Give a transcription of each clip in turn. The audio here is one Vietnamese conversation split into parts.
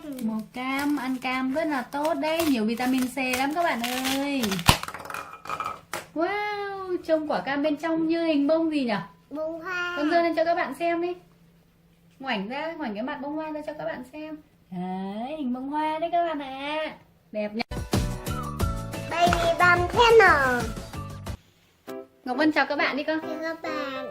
Màu cam, ăn cam rất là tốt đấy, nhiều vitamin C lắm các bạn ơi. Wow, trông quả cam bên trong như hình bông gì nhỉ? Bông hoa. Con giơ lên cho các bạn xem đi. Ngoảnh ra, ngoảnh cái mặt bông hoa ra cho các bạn xem. Đấy, hình bông hoa đấy các bạn ạ. Đẹp nhỉ? Baby Bum Channel. Ngọc Vân chào các bạn đi con. Chào các bạn.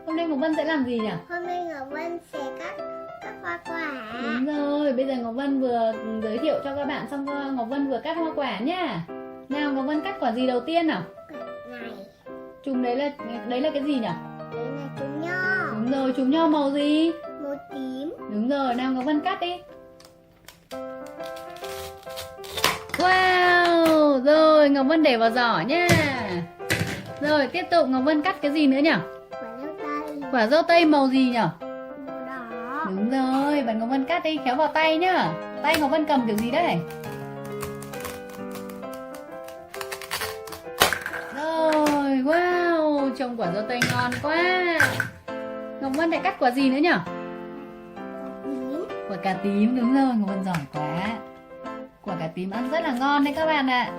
Hôm nay Ngọc Vân sẽ làm gì nhỉ? Hôm nay Ngọc Vân sẽ cắt các hoa quả. Đúng rồi, bây giờ Ngọc Vân vừa giới thiệu cho các bạn xong Ngọc Vân vừa cắt hoa quả nhá. Nào Ngọc Vân cắt quả gì đầu tiên nào? Này. Chùm đấy là cái gì nhỉ? Đấy là chùm nho. Đúng rồi, chùm nho màu gì? Màu tím. Đúng rồi, nào Ngọc Vân cắt đi. Wow, rồi Ngọc Vân để vào giỏ nha. Rồi tiếp tục Ngọc Vân cắt cái gì nữa nhỉ? Quả dâu tây. Quả dâu tây màu gì nhỉ? Màu đỏ. Đúng rồi, bạn Ngọc Vân cắt đi, khéo vào tay nhá. Tay Ngọc Vân cầm kiểu gì đấy? Rồi, wow, trông quả dâu tây ngon quá. Ngọc Vân lại cắt quả gì nữa nhỉ? Tím. Quả cà tím, đúng rồi, Ngọc Vân giỏi quá. Quả cà tím ăn rất là ngon đấy các bạn ạ.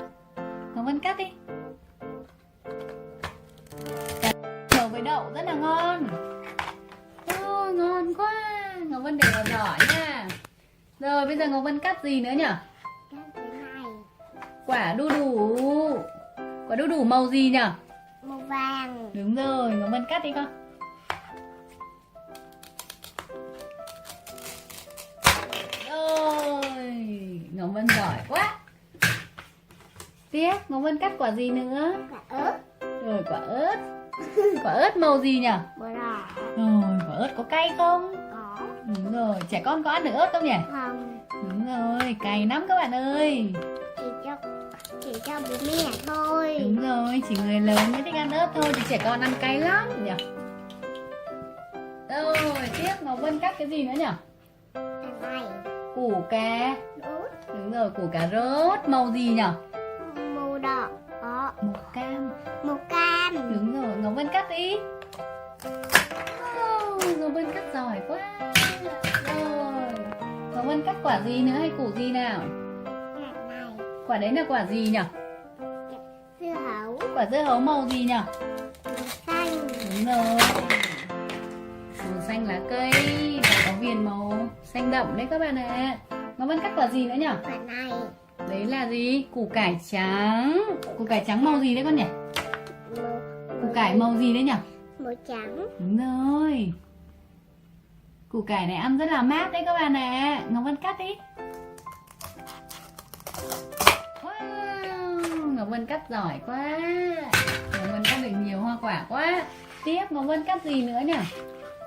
Ngọc Vân cắt đi. Cà tím với đậu rất là ngon. Ôi, ngon quá. Ngọc Vân để vào giỏ nha. Rồi bây giờ Ngọc Vân cắt gì nữa nhỉ? Cắt cái này. Quả đu đủ. Quả đu đủ màu gì nhỉ? Màu vàng. Đúng rồi, Ngọc Vân cắt đi con. Rồi, Ngọc Vân giỏi quá. Tiếp, Ngọc Vân cắt quả gì nữa? Quả ớt. Rồi quả ớt. Quả ớt màu gì nhỉ? Màu đỏ. Rồi, quả ớt có cay không? Có. Đúng rồi, trẻ con có ăn được ớt không nhỉ? Không. Đúng rồi, cay lắm các bạn ơi. Chỉ cho bố mẹ thôi. Đúng rồi, chỉ người lớn mới thích ăn ớt thôi, thì trẻ con ăn cay lắm nhỉ. Rồi, tiếp Ngọc Vân cắt cái gì nữa nhỉ? Cái này. Củ cà. Rốt. Đúng rồi, củ cà rốt màu gì nhỉ? Màu đỏ. Đó. Màu cam. Màu cam. Đúng rồi, Ngọc Vân cắt đi. Ngọc Vân cắt giỏi quá. Rồi, Ngọc Vân cắt quả gì nữa hay củ gì nào? Cái này. Quả đấy là quả gì nhỉ? Dưa hấu. Quả dưa hấu màu gì nhỉ? Màu xanh. Đúng rồi. Màu xanh lá cây và có viền màu xanh đậm đấy các bạn ạ. Ngọc Vân cắt quả gì nữa nhỉ? Quả này. Đấy là gì? Củ cải trắng. Củ cải trắng màu gì đấy con nhỉ? Củ cải màu gì đấy nhỉ? Màu trắng. Đúng rồi. Củ cải này ăn rất là mát đấy các bạn ạ. Ngọc Vân cắt đi. Wow, Ngọc Vân cắt giỏi quá. Ngọc Vân cắt được nhiều hoa quả quá. Tiếp Ngọc Vân cắt gì nữa nhỉ?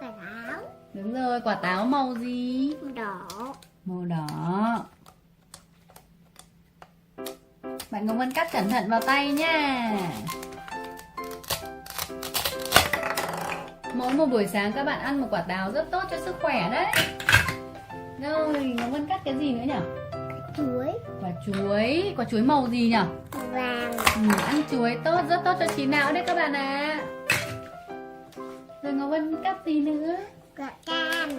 Quả táo. Đúng rồi, quả táo màu gì? Màu đỏ. Màu đỏ. Bạn Ngọc Vân cắt cẩn thận vào tay nha. Mỗi một buổi sáng các bạn ăn một quả táo rất tốt cho sức khỏe đấy. Rồi, Ngọc Vân cắt cái gì nữa nhỉ? Chuối. Quả chuối màu gì nhỉ? Màu vàng. Ăn chuối tốt, rất tốt cho trí não đấy các bạn ạ. Rồi Ngọc Vân cắt gì nữa? Quả cam.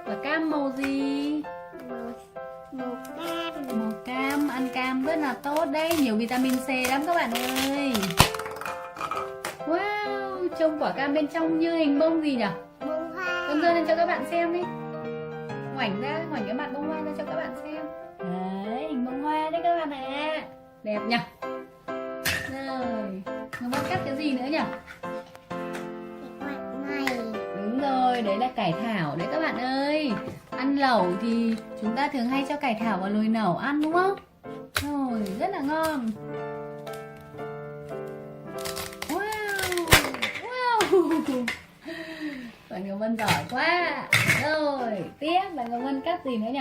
Quả cam màu gì? Màu cam. Màu cam, ăn cam rất là tốt đấy, nhiều vitamin C lắm các bạn ơi. Wow, trông quả cam bên trong như hình bông gì nhỉ? Bông hoa. Con giơ lên cho các bạn xem đi. Ngoảnh ra, ngoảnh cái mặt bông hoa ra cho các bạn xem. Đấy, hình bông hoa đấy các bạn ạ. Đẹp nhỉ? Rồi, Ngọc Vân cắt cái gì nữa nhỉ? Cái quả này. Đúng rồi, đấy là cải thảo đấy các bạn ơi. Ăn lẩu thì chúng ta thường hay cho cải thảo vào nồi lẩu ăn đúng không? Rồi, rất là ngon. Wow, wow. Bạn Ngọc Vân giỏi quá. Rồi, tiếp bạn Ngọc Vân cắt gì nữa nhỉ?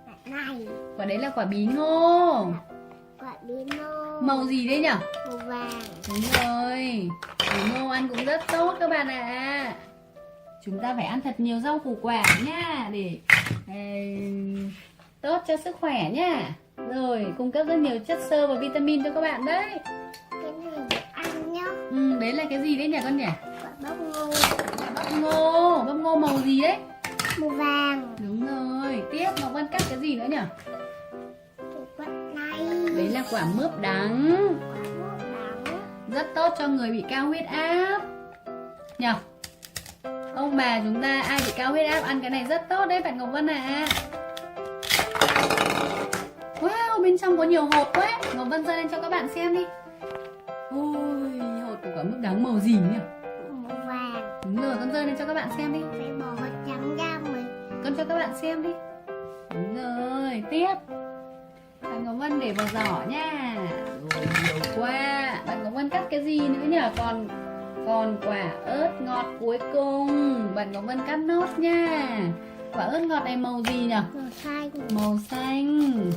Quả này. Quả đấy là quả bí ngô. Quả bí ngô. Màu gì đấy nhỉ? Màu vàng. Đúng rồi, bí ngô ăn cũng rất tốt các bạn ạ. Chúng ta phải ăn thật nhiều rau củ quả nha, để tốt cho sức khỏe nha. Rồi, cung cấp rất nhiều chất xơ và vitamin cho các bạn đấy. Cái này để ăn nhá. Đấy là cái gì đấy nhỉ con nhỉ? Quả bắp ngô. Bắp ngô màu gì đấy? Màu vàng. Đúng rồi, tiếp Ngọc Vân cắt cái gì nữa nhỉ? Quả này. Đấy là quả mướp đắng. Quả mướp đắng. Rất tốt cho người bị cao huyết áp nhỉ? Ông bà chúng ta ai bị cao huyết áp ăn cái này rất tốt đấy bạn Ngọc Vân ạ. Wow, bên trong có nhiều hột quá. Ngọc Vân giơ lên cho các bạn xem đi. Ôi, hột của quả mướp đắng màu gì nhỉ? Màu vàng. Đúng rồi, con giơ lên cho các bạn xem đi. Phải bỏ hột trắng ra mình. Con cho các bạn xem đi. Đúng rồi, tiếp. Bạn Ngọc Vân để vào giỏ nha. Rồi, nhiều quá. Bạn Ngọc Vân cắt cái gì nữa nhỉ? Còn quả ớt ngọt cuối cùng. Bạn Ngọc Vân cắt nốt nha. Quả ớt ngọt này màu gì nhỉ? Màu xanh. Màu xanh.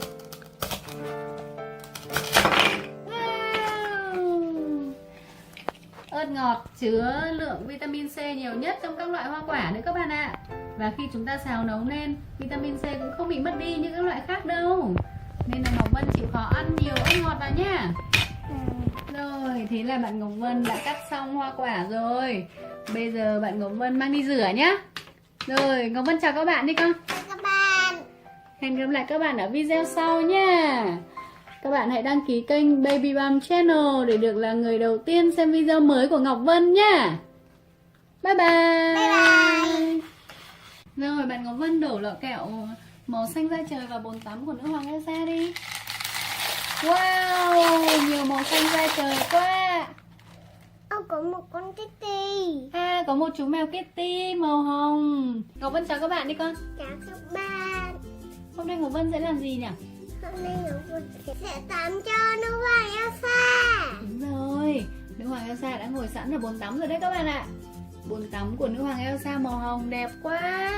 Wow. Ớt ngọt chứa lượng vitamin C nhiều nhất trong các loại hoa quả đấy các bạn ạ. Và khi chúng ta xào nấu nên vitamin C cũng không bị mất đi như các loại khác đâu. Nên là Ngọc Vân chịu khó ăn nhiều ớt ngọt vào nhá. Rồi, thế là bạn Ngọc Vân đã cắt xong hoa quả rồi. Bây giờ bạn Ngọc Vân mang đi rửa nhá. Rồi, Ngọc Vân chào các bạn đi con. Chào các bạn. Hẹn gặp lại các bạn ở video sau nha. Các bạn hãy đăng ký kênh Baby Bum Channel để được là người đầu tiên xem video mới của Ngọc Vân nha. Bye bye. Bye bye. Rồi, bạn Ngọc Vân đổ lọ kẹo màu xanh da trời vào bồn tắm của nữ hoàng Elsa đi. Wow, nhiều màu xanh da trời quá. Ông có một con Kitty. À, có một chú mèo Kitty màu hồng. Ngọc Vân chào các bạn đi con. Chào các bạn. Hôm nay Ngọc Vân sẽ làm gì nhỉ? Hôm nay Ngọc Vân sẽ tắm cho nữ hoàng Elsa. Đúng rồi, nữ hoàng Elsa đã ngồi sẵn ở bồn tắm rồi đấy các bạn ạ. Bồn tắm của nữ hoàng Elsa màu hồng đẹp quá.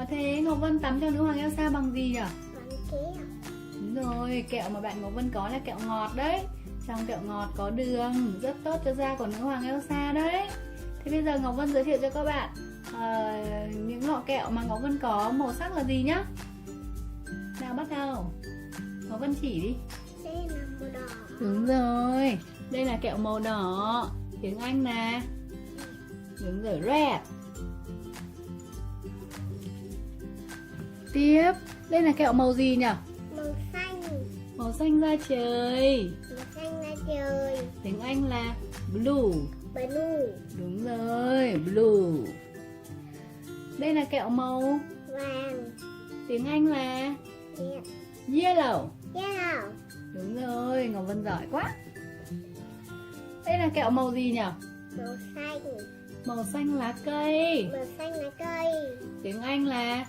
Thế Ngọc Vân tắm cho nữ hoàng Elsa bằng gì nhỉ? Bằng kẹo. Đúng rồi, kẹo mà bạn Ngọc Vân có là kẹo ngọt đấy. Trong kẹo ngọt có đường, rất tốt cho da của nữ hoàng Elsa đấy. Thế bây giờ Ngọc Vân giới thiệu cho các bạn những lọ kẹo mà Ngọc Vân có màu sắc là gì nhá. Nào bắt đầu. Ngọc Vân chỉ đi. Đây là màu đỏ. Đúng rồi, đây là kẹo màu đỏ. Tiếng Anh nè. Đúng rồi, red. Tiếp, đây là kẹo màu gì nhỉ? Màu xanh. Màu xanh da trời. Màu xanh da trời. Tiếng Anh là blue. Blue. Đúng rồi, blue. Đây là kẹo màu Vàng. tiếng Anh là Yes. yellow. Yellow. Đúng rồi, Ngọc Vân giỏi quá. Đây là kẹo màu gì nhỉ? Màu xanh. Màu xanh lá cây. Màu xanh lá cây. Tiếng Anh là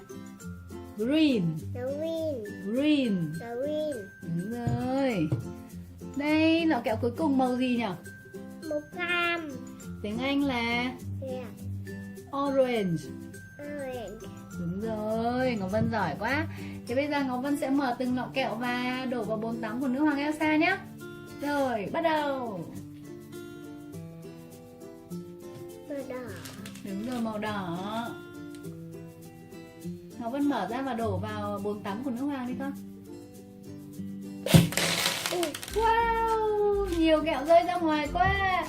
green. Green. Green. Green. Đúng rồi. Đây, lọ kẹo cuối cùng màu gì nhỉ? Màu cam. Tiếng Anh là Yeah. orange. Orange. Đúng rồi, Ngọc Vân giỏi quá. Thế bây giờ Ngọc Vân sẽ mở từng lọ kẹo và đổ vào bồn tắm của nữ hoàng Elsa nhé. Rồi, bắt đầu. Màu đỏ. Đúng rồi, màu đỏ. Ngọc Vân mở ra và đổ vào bồn tắm của nữ hoàng đi con. Wow, nhiều kẹo rơi ra ngoài quá.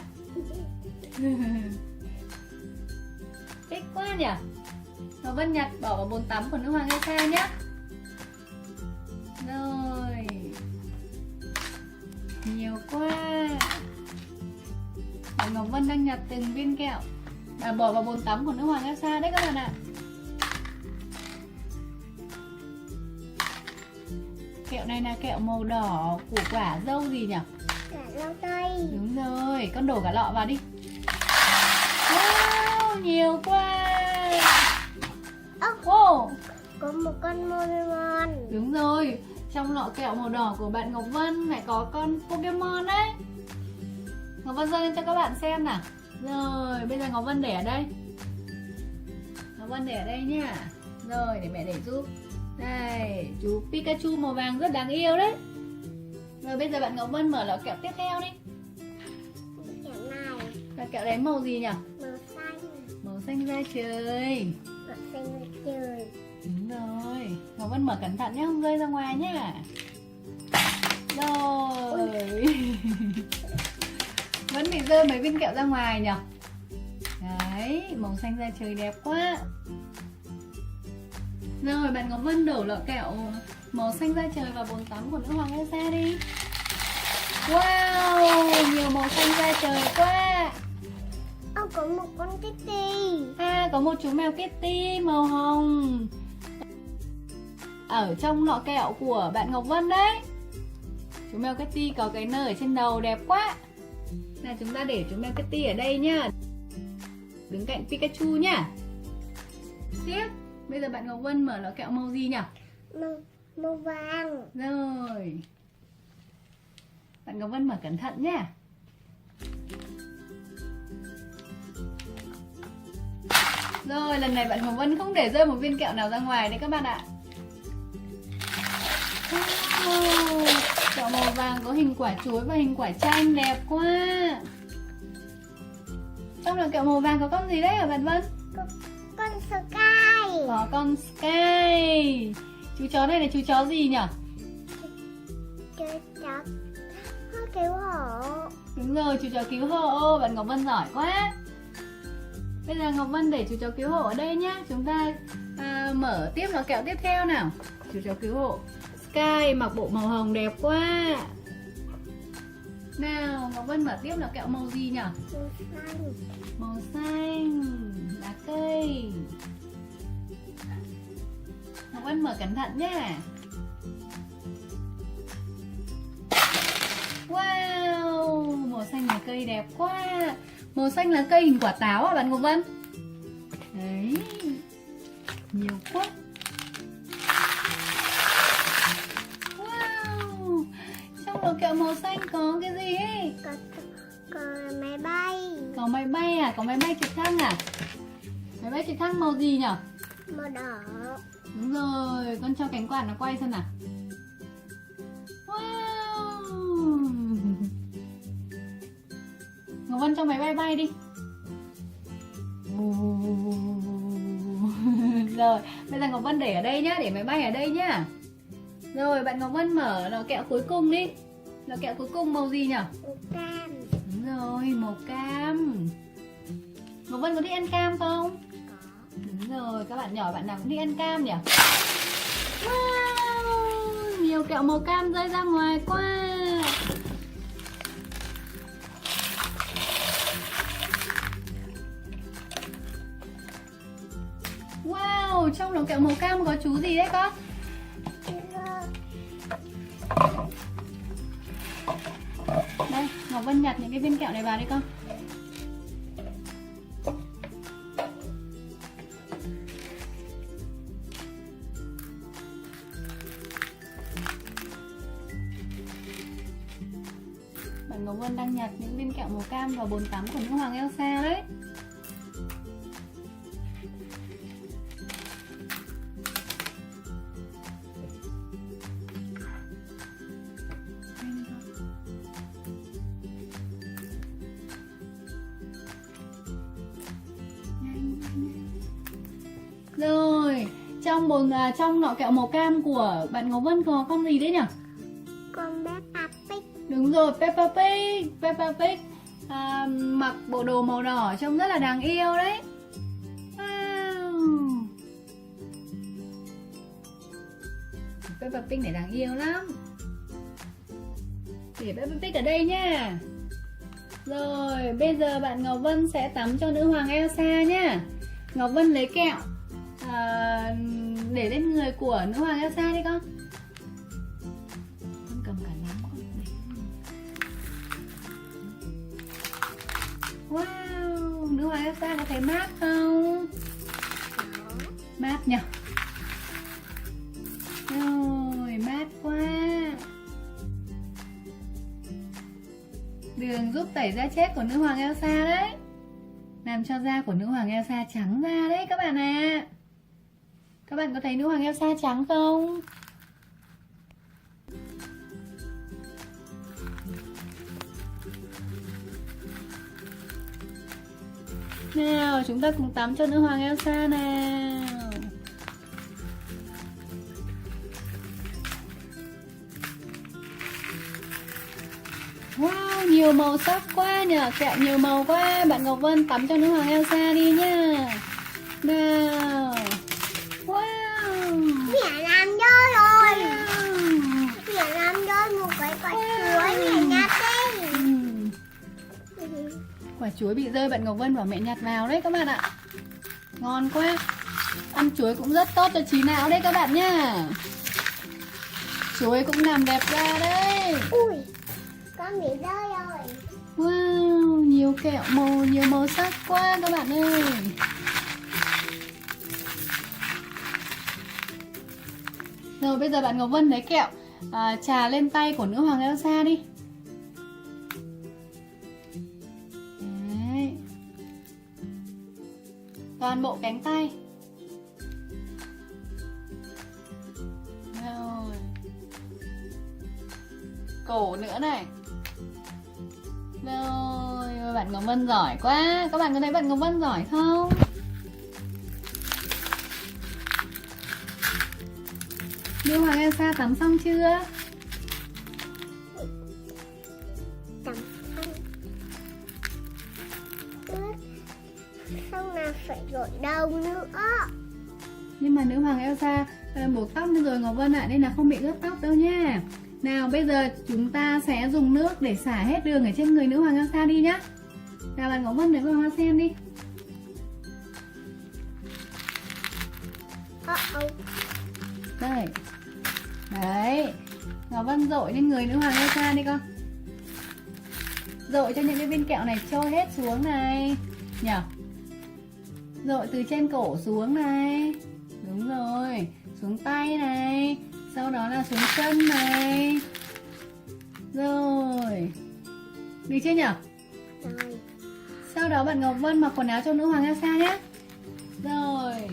Thích quá nhỉ. Ngọc Vân nhặt bỏ vào bồn tắm của nữ hoàng Elsa nhé. Rồi, nhiều quá. Và Ngọc Vân đang nhặt từng viên kẹo và bỏ vào bồn tắm của nữ hoàng Elsa đấy các bạn ạ. Kẹo này là kẹo màu đỏ của quả dâu gì nhỉ? Cả rau tây. Đúng rồi, con đổ cả lọ vào đi. Wow, nhiều quá. Wow. Có một con Pokemon. Đúng rồi, trong lọ kẹo màu đỏ của bạn Ngọc Vân lại có con Pokemon đấy. Ngọc Vân giơ lên cho các bạn xem nào. Rồi, bây giờ Ngọc Vân để ở đây. Ngọc Vân để ở đây nhá. Rồi, để mẹ để giúp. Đây, chú Pikachu màu vàng rất đáng yêu đấy. Rồi bây giờ bạn Ngọc Vân mở lọ kẹo tiếp theo đi. Kẹo này. Và kẹo đấy màu gì nhỉ? Màu xanh. Màu xanh da trời. Màu xanh da trời. Đúng rồi. Ngọc Vân mở cẩn thận nhé, không rơi ra ngoài nhá. Rồi. Vẫn bị rơi mấy viên kẹo ra ngoài nhỉ? Đấy, màu xanh da trời đẹp quá. Rồi bạn Ngọc Vân đổ lọ kẹo màu xanh da trời vào bồn tắm của nữ hoàng Elsa đi. Wow, nhiều màu xanh da trời quá. Ông có một con Kitty. À, có một chú mèo Kitty màu hồng ở trong lọ kẹo của bạn Ngọc Vân đấy. Chú mèo Kitty có cái nơ ở trên đầu đẹp quá. Là chúng ta để chú mèo Kitty ở đây nhá, đứng cạnh Pikachu nhá. Tiếp, bây giờ bạn Ngọc Vân mở lọ kẹo màu gì nhỉ? Màu vàng. Rồi, bạn Ngọc Vân mở cẩn thận nhá. Rồi, lần này bạn Ngọc Vân không để rơi một viên kẹo nào ra ngoài đấy các bạn ạ. Wow, kẹo màu vàng có hình quả chuối và hình quả chanh đẹp quá. Trong lọ kẹo màu vàng có con gì đấy hả bạn Vân? Con Sky. Có con Sky. Chú chó này là chú chó gì nhỉ? Chú chó cứu hộ. Đúng rồi, chú chó cứu hộ. Bạn Ngọc Vân giỏi quá. Bây giờ Ngọc Vân để chú chó cứu hộ ở đây nhá. Chúng ta mở tiếp lọ kẹo tiếp theo nào. Chú chó cứu hộ Sky mặc bộ màu hồng đẹp quá. Nào, Ngọc Vân mở tiếp lọ kẹo màu gì nhỉ? Màu xanh. Màu xanh, lá cây. Ngọc Vân mở cẩn thận nhé. Wow, màu xanh lá cây đẹp quá. Màu xanh lá cây hình quả táo à bạn Ngọc Vân? Đấy, nhiều quá. Wow, trong lọ kẹo màu xanh có cái gì ấy? Có máy bay. Có máy bay à? Có máy bay trực thăng à? Máy bay trực thăng màu gì nhỉ? Màu đỏ. Đúng rồi, con cho cánh quạt nó quay xem nào. Wow, Ngọc Vân cho máy bay bay đi. Rồi, bây giờ Ngọc Vân để ở đây nhá, để máy bay ở đây nhá. Rồi, bạn Ngọc Vân mở lọ kẹo cuối cùng đi. Lọ kẹo cuối cùng màu gì nhỉ? Màu cam. Đúng rồi, màu cam. Ngọc Vân có thích ăn cam không? Có. Đúng rồi, các bạn nhỏ bạn nào cũng thích ăn cam nhỉ? Wow, nhiều kẹo màu cam rơi ra ngoài quá. Wow, trong lọ kẹo màu cam có chú gì đấy con? Đây, Ngọc Vân nhặt những cái viên kẹo này vào đi con. Bạn Ngọc Vân đang nhặt những viên kẹo màu cam vào bồn tắm của nữ hoàng Elsa đấy. Rồi, trong lọ kẹo màu cam của bạn Ngọc Vân có con gì đấy nhỉ? Con Peppa Pig. Đúng rồi, Peppa Pig. Peppa Pig mặc bộ đồ màu đỏ trông rất là đáng yêu đấy. Wow, Peppa Pig này đáng yêu lắm. Để Peppa Pig ở đây nha. Rồi, bây giờ bạn Ngọc Vân sẽ tắm cho nữ hoàng Elsa nhá. Ngọc Vân lấy kẹo để lên người của nữ hoàng Elsa đi con. Con cầm cả nắm con. Wow, nữ hoàng Elsa có thấy mát không? Mát nhỉ? Rồi, mát quá. Đường giúp tẩy da chết của nữ hoàng Elsa đấy, làm cho da của nữ hoàng Elsa trắng ra đấy các bạn ạ. Các bạn có thấy nữ hoàng Elsa trắng không? Nào, chúng ta cùng tắm cho nữ hoàng Elsa nào. Wow, nhiều màu sắc quá nhờ, kẹo nhiều màu quá. Bạn Ngọc Vân tắm cho nữ hoàng Elsa đi nhá. Nào. Wow, chuối bị rơi, bạn Ngọc Vân bảo mẹ nhặt vào đấy các bạn ạ. Ngon quá. Ăn chuối cũng rất tốt cho trí não đấy các bạn nhá. Chuối cũng làm đẹp da đấy. Ui, con bị rơi rồi. Wow, nhiều kẹo nhiều màu sắc quá các bạn ơi. Rồi bây giờ bạn Ngọc Vân lấy kẹo chà lên tay của nữ hoàng Elsa đi. Đấy. Toàn bộ cánh tay. Rồi. Cổ nữa này. Rồi, bạn Ngọc Vân giỏi quá. Các bạn có thấy bạn Ngọc Vân giỏi không? Nữ hoàng Elsa tắm xong chưa? Tắm xong. Ướt. Xong là phải gội đầu nữa. Nhưng mà nữ hoàng Elsa buộc tóc lên rồi Ngọc Vân ạ, nên là không bị ướt tóc đâu nha. Nào bây giờ chúng ta sẽ dùng nước để xả hết đường ở trên người nữ hoàng Elsa đi nhá. Nào bạn Ngọc Vân để con xem đi. Đây. Đấy. Ngọc Vân dội lên người nữ hoàng Elsa đi con. Dội cho những cái viên kẹo này trôi hết xuống này. Nhở? Dội từ trên cổ xuống này. Đúng rồi. Xuống tay này. Sau đó là xuống chân này. Rồi. Được chưa nhở? Rồi. Sau đó bạn Ngọc Vân mặc quần áo cho nữ hoàng Elsa nhé. Rồi.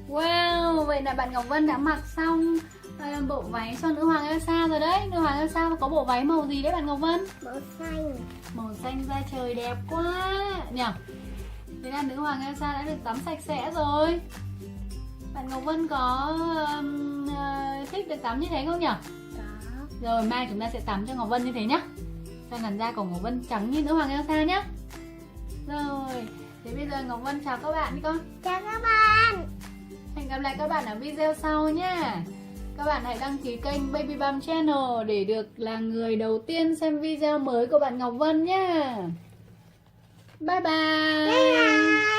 Wow, vậy là bạn Ngọc Vân đã mặc xong bộ váy cho nữ hoàng Elsa rồi đấy. Nữ hoàng Elsa có bộ váy màu gì đấy bạn Ngọc Vân? Màu xanh. Màu xanh da trời đẹp quá nhở. Thế là nữ hoàng Elsa đã được tắm sạch sẽ rồi. Bạn Ngọc Vân có thích được tắm như thế không nhở? Đó. Rồi mai chúng ta sẽ tắm cho Ngọc Vân như thế nhá. Cho làn da của Ngọc Vân trắng như nữ hoàng Elsa nhá. Rồi, thế bây giờ Ngọc Vân chào các bạn đi con. Chào các bạn. Hẹn gặp lại các bạn ở video sau nhé. Các bạn hãy đăng ký kênh Baby Bum Channel để được là người đầu tiên xem video mới của bạn Ngọc Vân nhé. Bye bye. Bye bye.